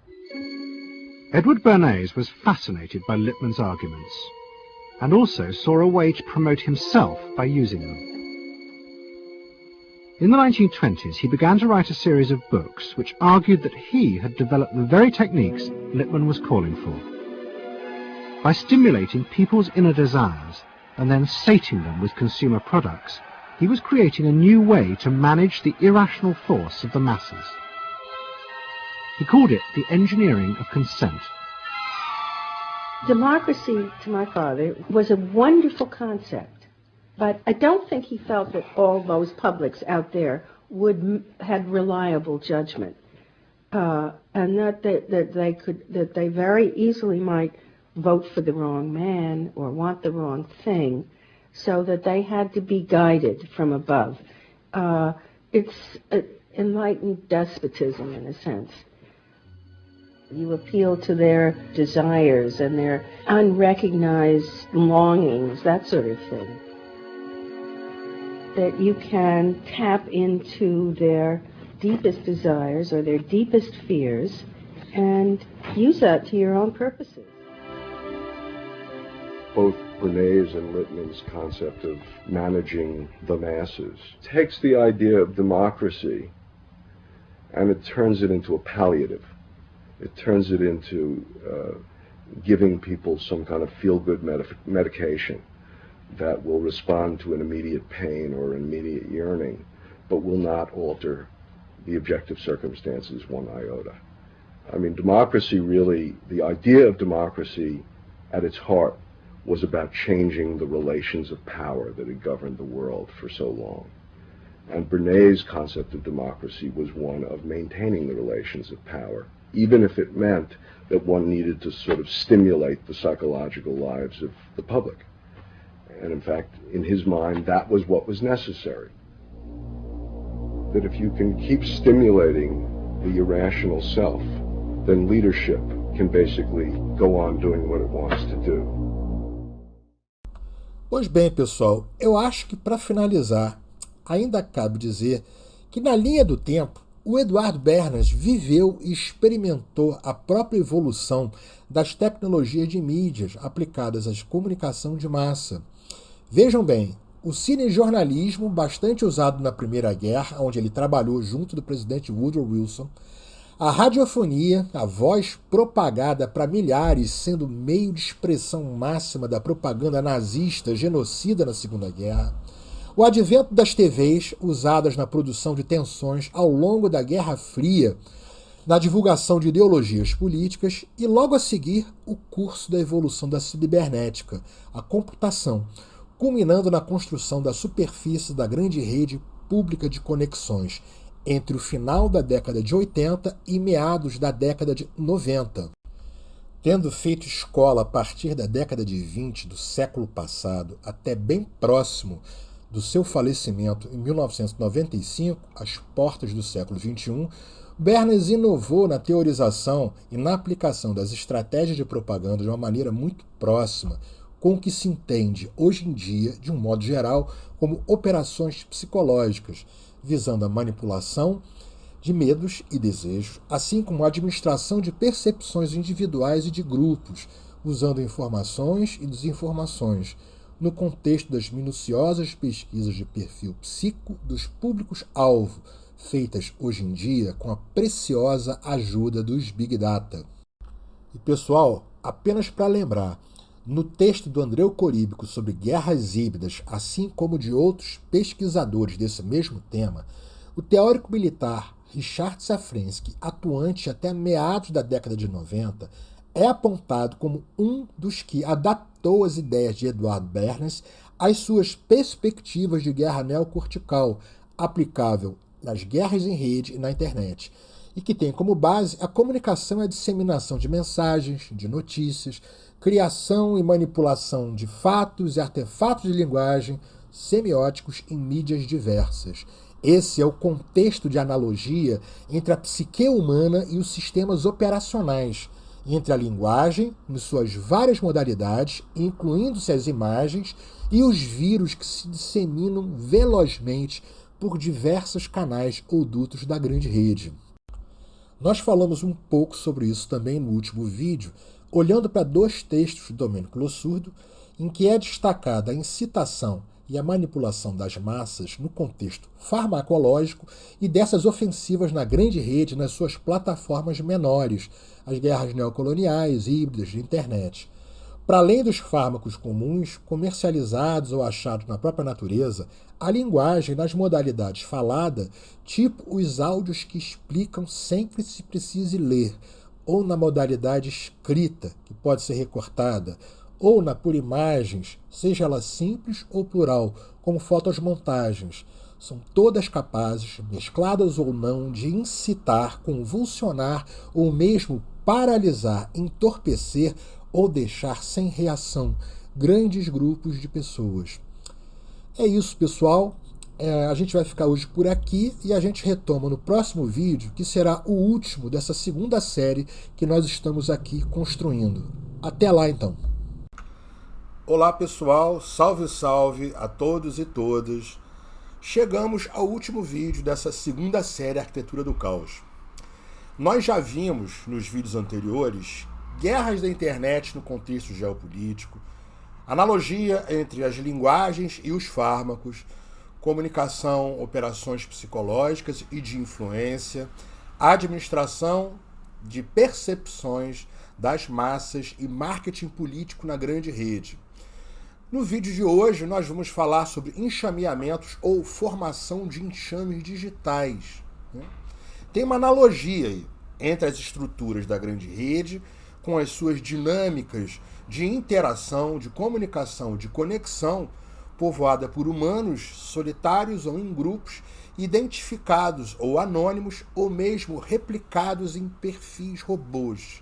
Edward Bernays was fascinated by Lippmann's arguments, and also saw a way to promote himself by using them. In the 1920s, he began to write a series of books which argued that he had developed the very techniques Lippmann was calling for. By stimulating people's inner desires and then sating them with consumer products, he was creating a new way to manage the irrational force of the masses. He called it the engineering of consent. Democracy, to my father, was a wonderful concept, but I don't think he felt that all those publics out there had reliable judgment, and that they very easily might vote for the wrong man or want the wrong thing, so that they had to be guided from above. It's enlightened despotism in a sense. You appeal to their desires and their unrecognized longings, that sort of thing. That you can tap into their deepest desires or their deepest fears and use that to your own purposes. Both Bernays and Lippmann's concept of managing the masses takes the idea of democracy and it turns it into a palliative. It turns it into giving people some kind of feel-good medication that will respond to an immediate pain or an immediate yearning, but will not alter the objective circumstances one iota. I mean, democracy really, the idea of democracy at its heart was about changing the relations of power that had governed the world for so long. And Bernays' concept of democracy was one of maintaining the relations of power, even if it meant that one needed to sort of stimulate the psychological lives of the public. And in fact, in his mind, that was what was necessary. That if you can keep stimulating the irrational self, then leadership can basically go on doing what it wants to do. Pois bem, pessoal, eu acho que para finalizar, ainda cabe dizer que na linha do tempo, o Eduardo Bernas viveu e experimentou a própria evolução das tecnologias de mídias aplicadas à comunicação de massa. Vejam bem, o cinejornalismo, bastante usado na Primeira Guerra, onde ele trabalhou junto do presidente Woodrow Wilson, a radiofonia, a voz propagada para milhares, sendo meio de expressão máxima da propaganda nazista genocida na Segunda Guerra, o advento das TVs, usadas na produção de tensões ao longo da Guerra Fria, na divulgação de ideologias políticas e, logo a seguir, o curso da evolução da cibernética, a computação, culminando na construção da superfície da grande rede pública de conexões entre o final da década de 80 e meados da década de 90. Tendo feito escola a partir da década de 20 do século passado até bem próximo do seu falecimento em 1995, às portas do século XXI, Bernays inovou na teorização e na aplicação das estratégias de propaganda de uma maneira muito próxima com o que se entende hoje em dia, de um modo geral, como operações psicológicas, visando a manipulação de medos e desejos, assim como a administração de percepções individuais e de grupos, usando informações e desinformações, no contexto das minuciosas pesquisas de perfil psíquico dos públicos-alvo, feitas hoje em dia com a preciosa ajuda dos Big Data. E pessoal, apenas para lembrar, no texto do Andreu Coríbico sobre guerras híbridas, assim como de outros pesquisadores desse mesmo tema, o teórico militar Richard Safransky, atuante até meados da década de 90, é apontado como um dos que adaptou as ideias de Edward Bernays às suas perspectivas de guerra neocortical, aplicável nas guerras em rede e na internet, e que tem como base a comunicação e a disseminação de mensagens, de notícias, criação e manipulação de fatos e artefatos de linguagem semióticos em mídias diversas. Esse é o contexto de analogia entre a psique humana e os sistemas operacionais, entre a linguagem, em suas várias modalidades, incluindo-se as imagens, e os vírus que se disseminam velozmente por diversos canais ou dutos da grande rede. Nós falamos um pouco sobre isso também no último vídeo, olhando para 2 textos do Domênico Lossurdo, em que é destacada a incitação e a manipulação das massas no contexto farmacológico e dessas ofensivas na grande rede nas suas plataformas menores, as guerras neocoloniais, híbridas de internet. Para além dos fármacos comuns, comercializados ou achados na própria natureza, a linguagem nas modalidades falada, tipo os áudios que explicam sem que se precise ler, ou na modalidade escrita, que pode ser recortada, ou por imagens, seja ela simples ou plural, como fotosmontagens, são todas capazes, mescladas ou não, de incitar, convulsionar ou mesmo paralisar, entorpecer ou deixar sem reação grandes grupos de pessoas. É isso, pessoal. A gente vai ficar hoje por aqui e a gente retoma no próximo vídeo, que será o último dessa segunda série que nós estamos aqui construindo. Até lá, então. Olá, pessoal. Salve, salve a todos e todas. Chegamos ao último vídeo dessa segunda série Arquitetura do Caos. Nós já vimos nos vídeos anteriores guerras da internet no contexto geopolítico, analogia entre as linguagens e os fármacos, comunicação, operações psicológicas e de influência, administração de percepções das massas e marketing político na grande rede. No vídeo de hoje nós vamos falar sobre enxameamentos ou formação de enxames digitais. Tem uma analogia aí entre as estruturas da grande rede com as suas dinâmicas de interação, de comunicação, de conexão, povoada por humanos solitários ou em grupos, identificados ou anônimos, ou mesmo replicados em perfis robôs.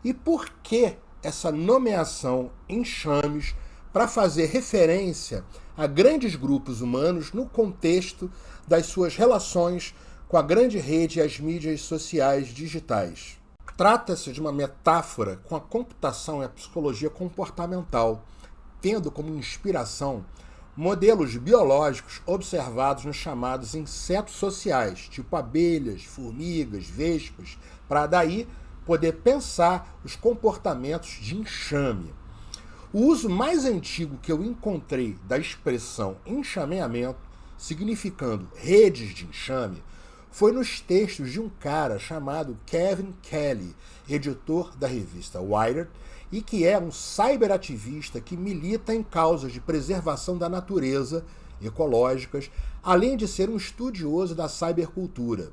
E por que essa nomeação enxames para fazer referência a grandes grupos humanos no contexto das suas relações com a grande rede e as mídias sociais digitais? Trata-se de uma metáfora com a computação e a psicologia comportamental, tendo como inspiração modelos biológicos observados nos chamados insetos sociais, tipo abelhas, formigas, vespas, para daí poder pensar os comportamentos de enxame. O uso mais antigo que eu encontrei da expressão enxameamento, significando redes de enxame, foi nos textos de um cara chamado Kevin Kelly, editor da revista Wired, e que é um cyberativista que milita em causas de preservação da natureza, ecológicas, além de ser um estudioso da cybercultura.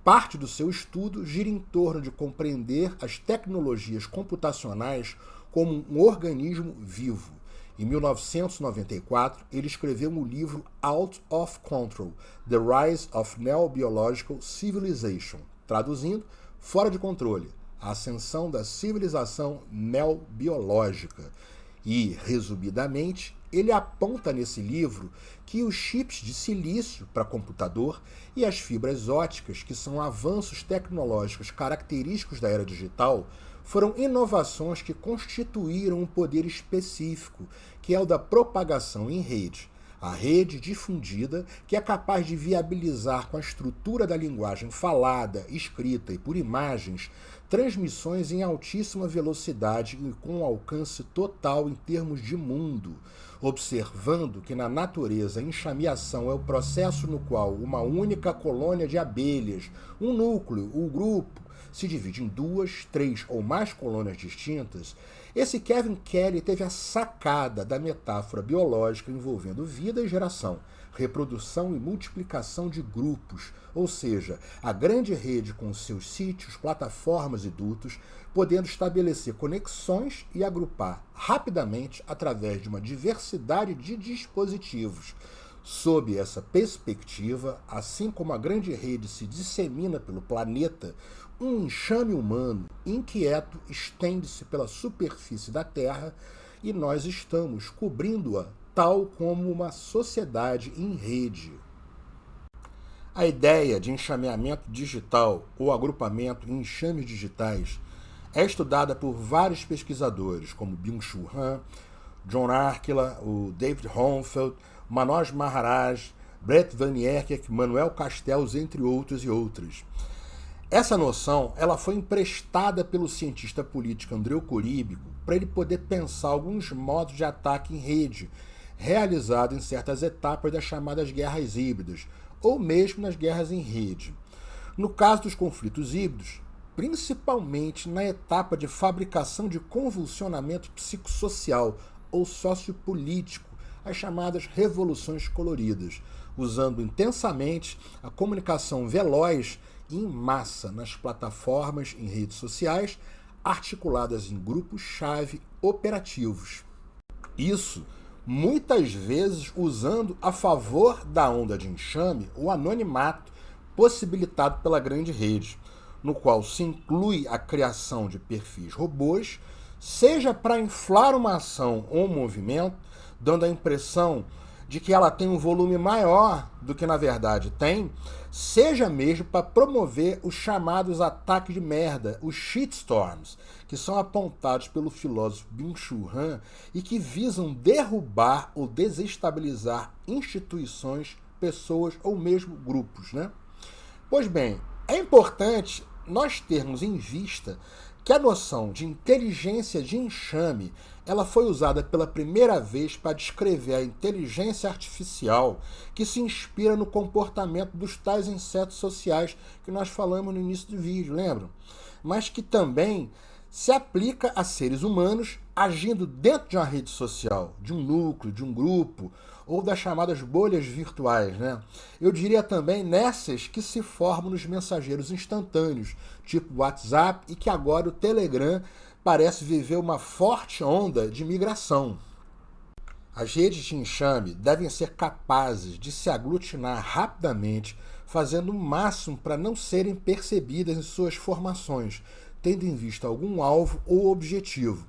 Parte do seu estudo gira em torno de compreender as tecnologias computacionais como um organismo vivo. Em 1994, ele escreveu o livro Out of Control, The Rise of Neo-Biological Civilization, traduzindo, Fora de Controle, a ascensão da civilização neobiológica. E, resumidamente, Ele aponta nesse livro que os chips de silício para computador e as fibras ópticas, que são avanços tecnológicos característicos da era digital, foram inovações que constituíram um poder específico, que é o da propagação em rede. A rede difundida, que é capaz de viabilizar com a estrutura da linguagem falada, escrita e por imagens, transmissões em altíssima velocidade e com alcance total em termos de mundo, observando que na natureza a enxameação é o processo no qual uma única colônia de abelhas, um núcleo, um grupo, se divide em 2, 3 ou mais colônias distintas. Esse Kevin Kelly teve a sacada da metáfora biológica envolvendo vida e geração, reprodução e multiplicação de grupos, ou seja, a grande rede com seus sítios, plataformas e dutos, podendo estabelecer conexões e agrupar rapidamente através de uma diversidade de dispositivos. Sob essa perspectiva, assim como a grande rede se dissemina pelo planeta, um enxame humano inquieto estende-se pela superfície da Terra e nós estamos cobrindo-a tal como uma sociedade em rede. A ideia de enxameamento digital ou agrupamento em enxames digitais é estudada por vários pesquisadores, como Byung-Chul Han, John Arquila, o David Hornfeld, Manoj Maharaj, Brett Van Erck, Manuel Castells, entre outros e outras. Essa noção ela foi emprestada pelo cientista político Andreu Coríbico para ele poder pensar alguns modos de ataque em rede, realizado em certas etapas das chamadas guerras híbridas, ou mesmo nas guerras em rede. No caso dos conflitos híbridos, principalmente na etapa de fabricação de convulsionamento psicossocial ou sociopolítico, as chamadas revoluções coloridas, usando intensamente a comunicação veloz em massa nas plataformas em redes sociais, articuladas em grupos-chave operativos. Isso, muitas vezes, usando a favor da onda de enxame o anonimato possibilitado pela grande rede, no qual se inclui a criação de perfis robôs, seja para inflar uma ação ou um movimento, dando a impressão de que ela tem um volume maior do que na verdade tem, seja mesmo para promover os chamados ataques de merda, os shitstorms, que são apontados pelo filósofo Byung-Chul Han e que visam derrubar ou desestabilizar instituições, pessoas ou mesmo grupos, né? Pois bem, é importante nós termos em vista que a noção de inteligência de enxame ela foi usada pela primeira vez para descrever a inteligência artificial que se inspira no comportamento dos tais insetos sociais que nós falamos no início do vídeo, lembram? Mas que também se aplica a seres humanos agindo dentro de uma rede social, de um núcleo, de um grupo, ou das chamadas bolhas virtuais, né? Eu diria também nessas que se formam nos mensageiros instantâneos, tipo WhatsApp, e que agora o Telegram parece viver uma forte onda de migração. As redes de enxame devem ser capazes de se aglutinar rapidamente, fazendo o máximo para não serem percebidas em suas formações, tendo em vista algum alvo ou objetivo.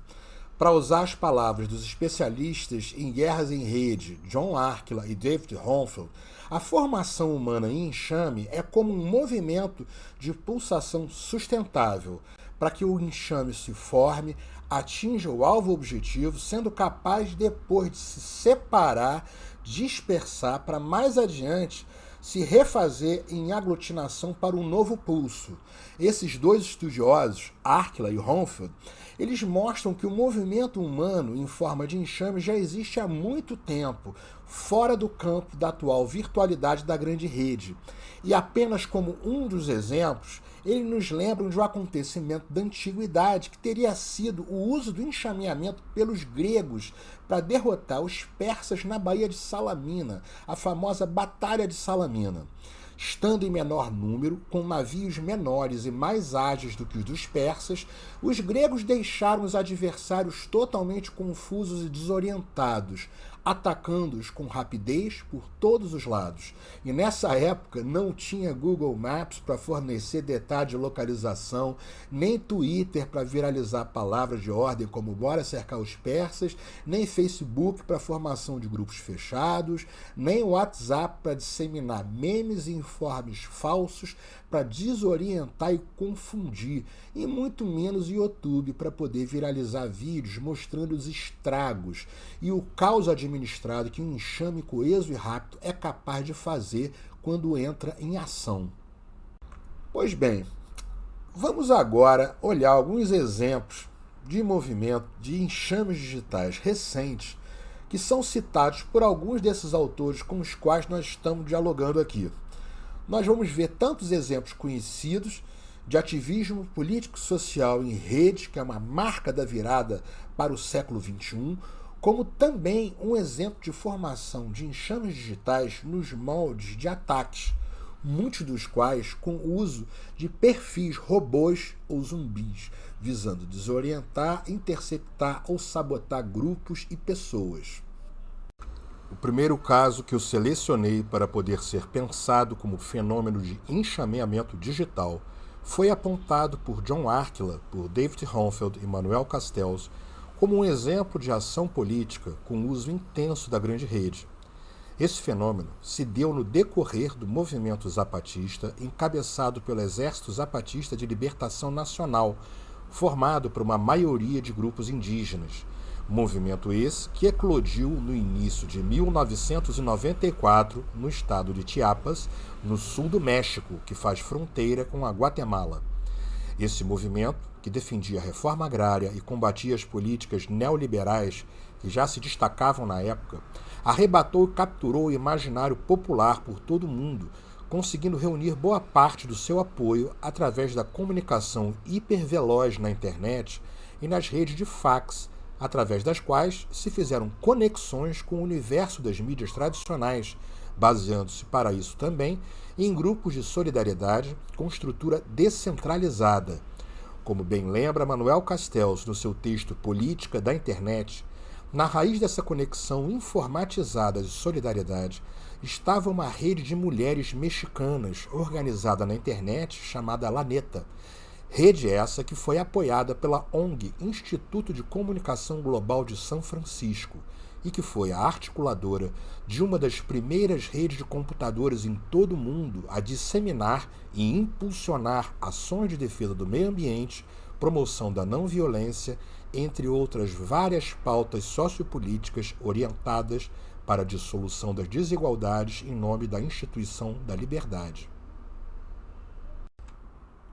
Para usar as palavras dos especialistas em guerras em rede, John Arquila e David Hornfeld, a formação humana em enxame é como um movimento de pulsação sustentável, para que o enxame se forme, atinja o alvo objetivo, sendo capaz depois de se separar, dispersar para mais adiante se refazer em aglutinação para um novo pulso. Esses dois estudiosos, Arquila e Hornfeld, eles mostram que o movimento humano em forma de enxame já existe há muito tempo, fora do campo da atual virtualidade da grande rede. E apenas como um dos exemplos, eles nos lembram de um acontecimento da antiguidade que teria sido o uso do enxameamento pelos gregos para derrotar os persas na Baía de Salamina, a famosa Batalha de Salamina. Estando em menor número, com navios menores e mais ágeis do que os dos persas, os gregos deixaram os adversários totalmente confusos e desorientados, atacando-os com rapidez por todos os lados. E nessa época não tinha Google Maps para fornecer detalhe de localização, nem Twitter para viralizar palavras de ordem como bora cercar os persas, nem Facebook para formação de grupos fechados, nem WhatsApp para disseminar memes e informes falsos para desorientar e confundir, e muito menos YouTube para poder viralizar vídeos mostrando os estragos e o caos administrado que um enxame coeso e rápido é capaz de fazer quando entra em ação. Pois bem, vamos agora olhar alguns exemplos de movimento de enxames digitais recentes que são citados por alguns desses autores com os quais nós estamos dialogando aqui. Nós vamos ver tantos exemplos conhecidos de ativismo político-social em rede, que é uma marca da virada para o século XXI, como também um exemplo de formação de enxames digitais nos moldes de ataques, muitos dos quais com o uso de perfis robôs ou zumbis, visando desorientar, interceptar ou sabotar grupos e pessoas. O primeiro caso que eu selecionei para poder ser pensado como fenômeno de enxameamento digital foi apontado por John Arquila, por David Honfeld e Manuel Castells como um exemplo de ação política com uso intenso da grande rede. Esse fenômeno se deu no decorrer do movimento zapatista encabeçado pelo Exército Zapatista de Libertação Nacional, formado por uma maioria de grupos indígenas. Movimento esse que eclodiu no início de 1994 no estado de Chiapas, no sul do México, que faz fronteira com a Guatemala. Esse movimento, que defendia a reforma agrária e combatia as políticas neoliberais que já se destacavam na época, arrebatou e capturou o imaginário popular por todo o mundo, conseguindo reunir boa parte do seu apoio através da comunicação hiperveloz na internet e nas redes de fax, através das quais se fizeram conexões com o universo das mídias tradicionais, baseando-se para isso também em grupos de solidariedade com estrutura descentralizada. Como bem lembra Manuel Castells no seu texto Política da Internet, na raiz dessa conexão informatizada de solidariedade estava uma rede de mulheres mexicanas organizada na internet chamada Laneta. Rede essa que foi apoiada pela ONG Instituto de Comunicação Global de São Francisco e que foi a articuladora de uma das primeiras redes de computadores em todo o mundo a disseminar e impulsionar ações de defesa do meio ambiente, promoção da não violência, entre outras várias pautas sociopolíticas orientadas para a dissolução das desigualdades em nome da instituição da liberdade.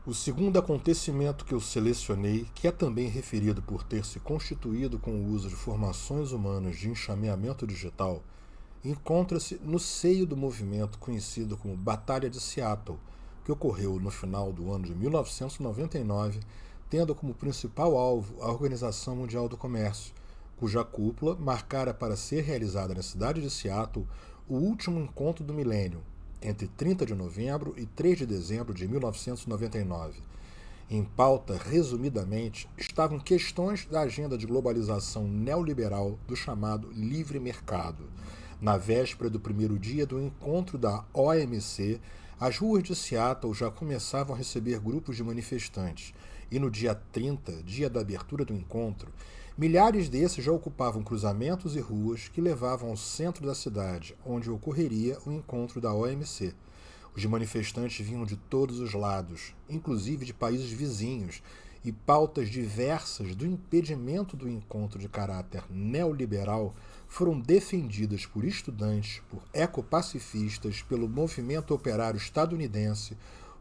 O segundo acontecimento que eu selecionei, que é também referido por ter se constituído com o uso de formações humanas de enxameamento digital, encontra-se no seio do movimento conhecido como Batalha de Seattle, que ocorreu no final do ano de 1999, tendo como principal alvo a Organização Mundial do Comércio, cuja cúpula marcara para ser realizada na cidade de Seattle o último encontro do milênio, entre 30 de novembro e 3 de dezembro de 1999. Em pauta, resumidamente, estavam questões da agenda de globalização neoliberal do chamado livre mercado. Na véspera do primeiro dia do encontro da OMC, as ruas de Seattle já começavam a receber grupos de manifestantes, e no dia 30, dia da abertura do encontro, milhares desses já ocupavam cruzamentos e ruas que levavam ao centro da cidade, onde ocorreria o encontro da OMC. Os manifestantes vinham de todos os lados, inclusive de países vizinhos, e pautas diversas do impedimento do encontro de caráter neoliberal foram defendidas por estudantes, por ecopacifistas, pelo movimento operário estadunidense,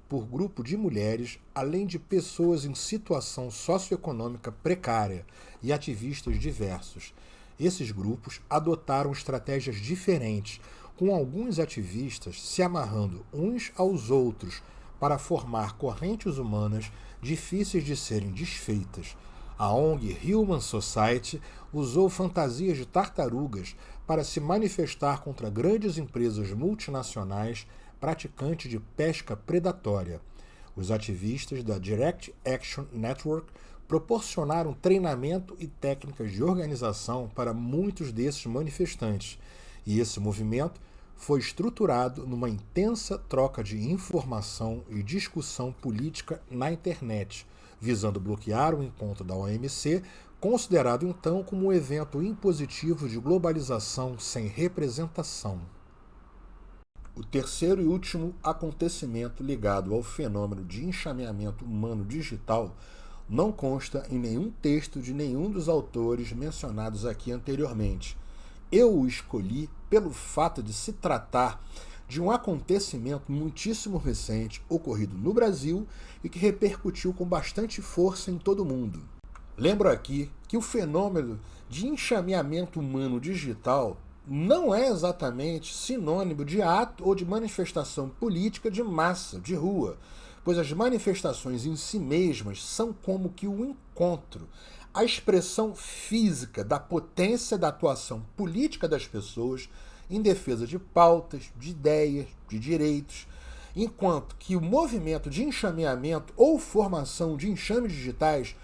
por grupo de mulheres, além de pessoas em situação socioeconômica precária e ativistas diversos. Esses grupos adotaram estratégias diferentes, com alguns ativistas se amarrando uns aos outros para formar correntes humanas difíceis de serem desfeitas. A ONG Human Society usou fantasias de tartarugas para se manifestar contra grandes empresas multinacionais praticantes de pesca predatória. Os ativistas da Direct Action Network proporcionaram treinamento e técnicas de organização para muitos desses manifestantes, e esse movimento foi estruturado numa intensa troca de informação e discussão política na internet, visando bloquear o encontro da OMC, considerado então como um evento impositivo de globalização sem representação. O terceiro e último acontecimento ligado ao fenômeno de enxameamento humano digital não consta em nenhum texto de nenhum dos autores mencionados aqui anteriormente. Eu o escolhi pelo fato de se tratar de um acontecimento muitíssimo recente, ocorrido no Brasil e que repercutiu com bastante força em todo o mundo. Lembro aqui que o fenômeno de enxameamento humano digital não é exatamente sinônimo de ato ou de manifestação política de massa, de rua, pois as manifestações em si mesmas são como que o encontro, a expressão física da potência da atuação política das pessoas em defesa de pautas, de ideias, de direitos, enquanto que o movimento de enxameamento ou formação de enxames digitais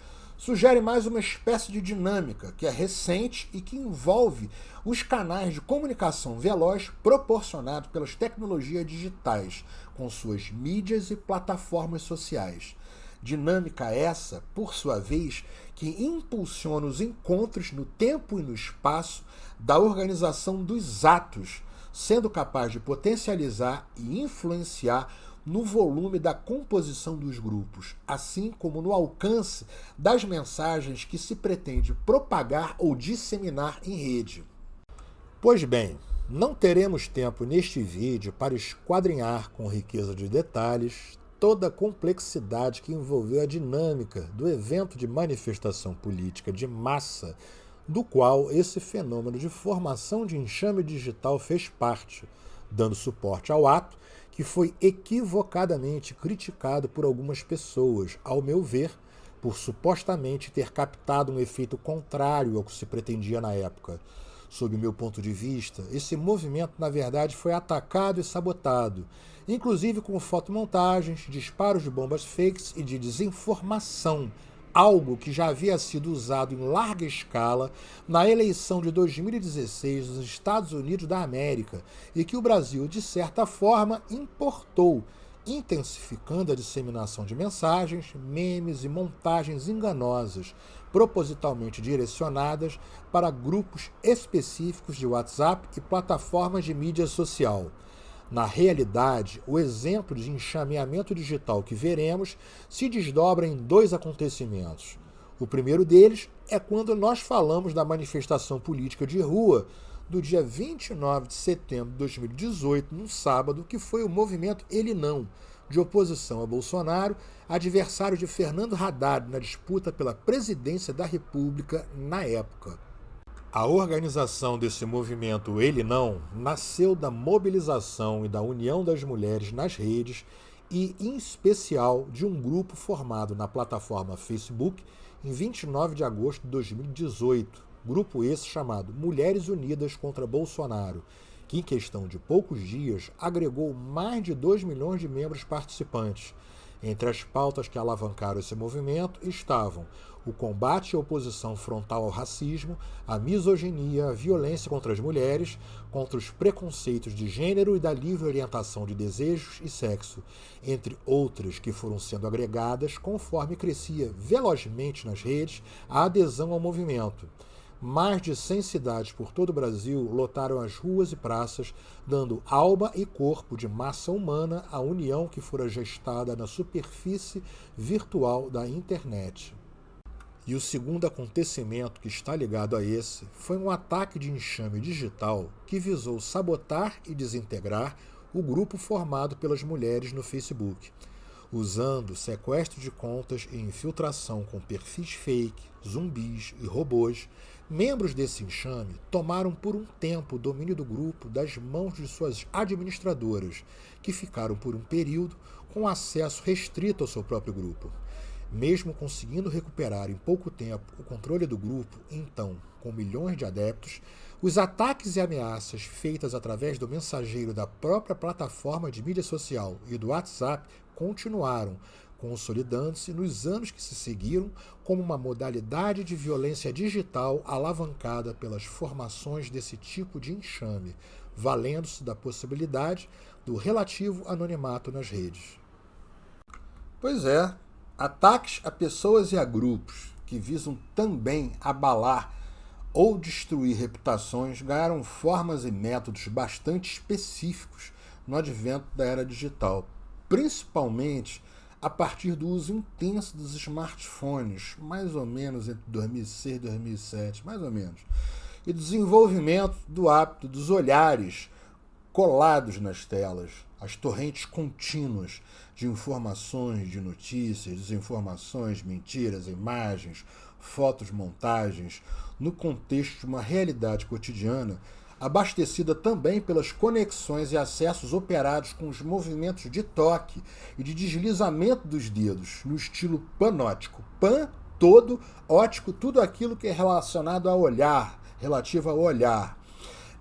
sugere mais uma espécie de dinâmica que é recente e que envolve os canais de comunicação veloz proporcionados pelas tecnologias digitais, com suas mídias e plataformas sociais. Dinâmica essa, por sua vez, que impulsiona os encontros no tempo e no espaço da organização dos atos, sendo capaz de potencializar e influenciar no volume da composição dos grupos, assim como no alcance das mensagens que se pretende propagar ou disseminar em rede. Pois bem, não teremos tempo neste vídeo para esquadrinhar com riqueza de detalhes toda a complexidade que envolveu a dinâmica do evento de manifestação política de massa, do qual esse fenômeno de formação de enxame digital fez parte, dando suporte ao ato que foi equivocadamente criticado por algumas pessoas, ao meu ver, por supostamente ter captado um efeito contrário ao que se pretendia na época. Sob meu ponto de vista, esse movimento, na verdade, foi atacado e sabotado, inclusive com fotomontagens, disparos de bombas fakes e de desinformação, algo que já havia sido usado em larga escala na eleição de 2016 nos Estados Unidos da América e que o Brasil, de certa forma, importou, intensificando a disseminação de mensagens, memes e montagens enganosas, propositalmente direcionadas para grupos específicos de WhatsApp e plataformas de mídia social. Na realidade, o exemplo de enxameamento digital que veremos se desdobra em dois acontecimentos. O primeiro deles é quando nós falamos da manifestação política de rua do dia 29 de setembro de 2018, num sábado, que foi o movimento Ele Não, de oposição a Bolsonaro, adversário de Fernando Haddad na disputa pela presidência da República na época. A organização desse movimento Ele Não nasceu da mobilização e da união das mulheres nas redes e, em especial, de um grupo formado na plataforma Facebook em 29 de agosto de 2018, grupo esse chamado Mulheres Unidas contra Bolsonaro, que em questão de poucos dias agregou mais de 2 milhões de membros participantes. Entre as pautas que alavancaram esse movimento estavam o combate e oposição frontal ao racismo, a misoginia, a violência contra as mulheres, contra os preconceitos de gênero e da livre orientação de desejos e sexo, entre outras que foram sendo agregadas conforme crescia velozmente nas redes a adesão ao movimento. Mais de 100 cidades por todo o Brasil lotaram as ruas e praças, dando alma e corpo de massa humana à união que fora gestada na superfície virtual da internet. E o segundo acontecimento que está ligado a esse foi um ataque de enxame digital que visou sabotar e desintegrar o grupo formado pelas mulheres no Facebook, usando sequestro de contas e infiltração com perfis fake, zumbis e robôs. Membros desse enxame tomaram por um tempo o domínio do grupo das mãos de suas administradoras, que ficaram por um período com acesso restrito ao seu próprio grupo. Mesmo conseguindo recuperar em pouco tempo o controle do grupo, então, com milhões de adeptos, os ataques e ameaças feitas através do mensageiro da própria plataforma de mídia social e do WhatsApp continuaram, consolidando-se nos anos que se seguiram como uma modalidade de violência digital alavancada pelas formações desse tipo de enxame, valendo-se da possibilidade do relativo anonimato nas redes. Pois é, ataques a pessoas e a grupos que visam também abalar ou destruir reputações ganharam formas e métodos bastante específicos no advento da era digital, principalmente a partir do uso intenso dos smartphones, mais ou menos entre 2006 e 2007, mais ou menos, e do desenvolvimento do hábito dos olhares colados nas telas, as torrentes contínuas de informações, de notícias, desinformações, mentiras, imagens, fotos, montagens, no contexto de uma realidade cotidiana, abastecida também pelas conexões e acessos operados com os movimentos de toque e de deslizamento dos dedos, no estilo panótico. Pan, todo, ótico, tudo aquilo que é relacionado ao olhar, relativo ao olhar,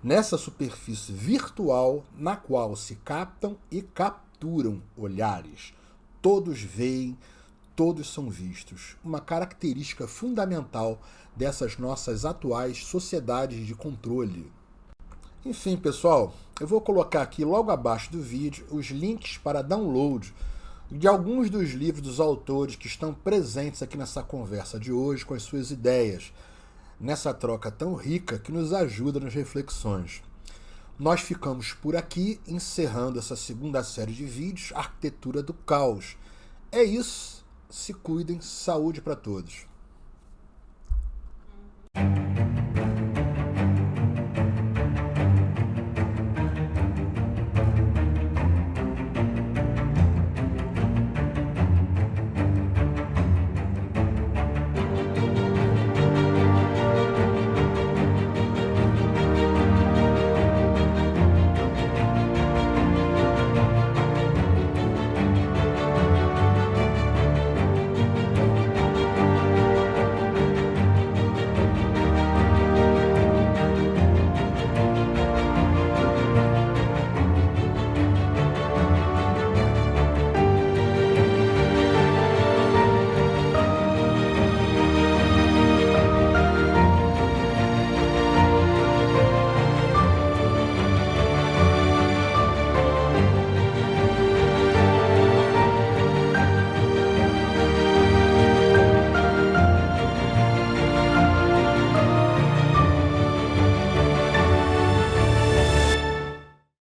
nessa superfície virtual na qual se captam e capturam olhares. Todos veem, todos são vistos. Uma característica fundamental dessas nossas atuais sociedades de controle. Enfim, pessoal, eu vou colocar aqui logo abaixo do vídeo os links para download de alguns dos livros dos autores que estão presentes aqui nessa conversa de hoje com as suas ideias, nessa troca tão rica que nos ajuda nas reflexões. Nós ficamos por aqui, encerrando essa segunda série de vídeos, Arquitetura do Caos. É isso, se cuidem, saúde para todos.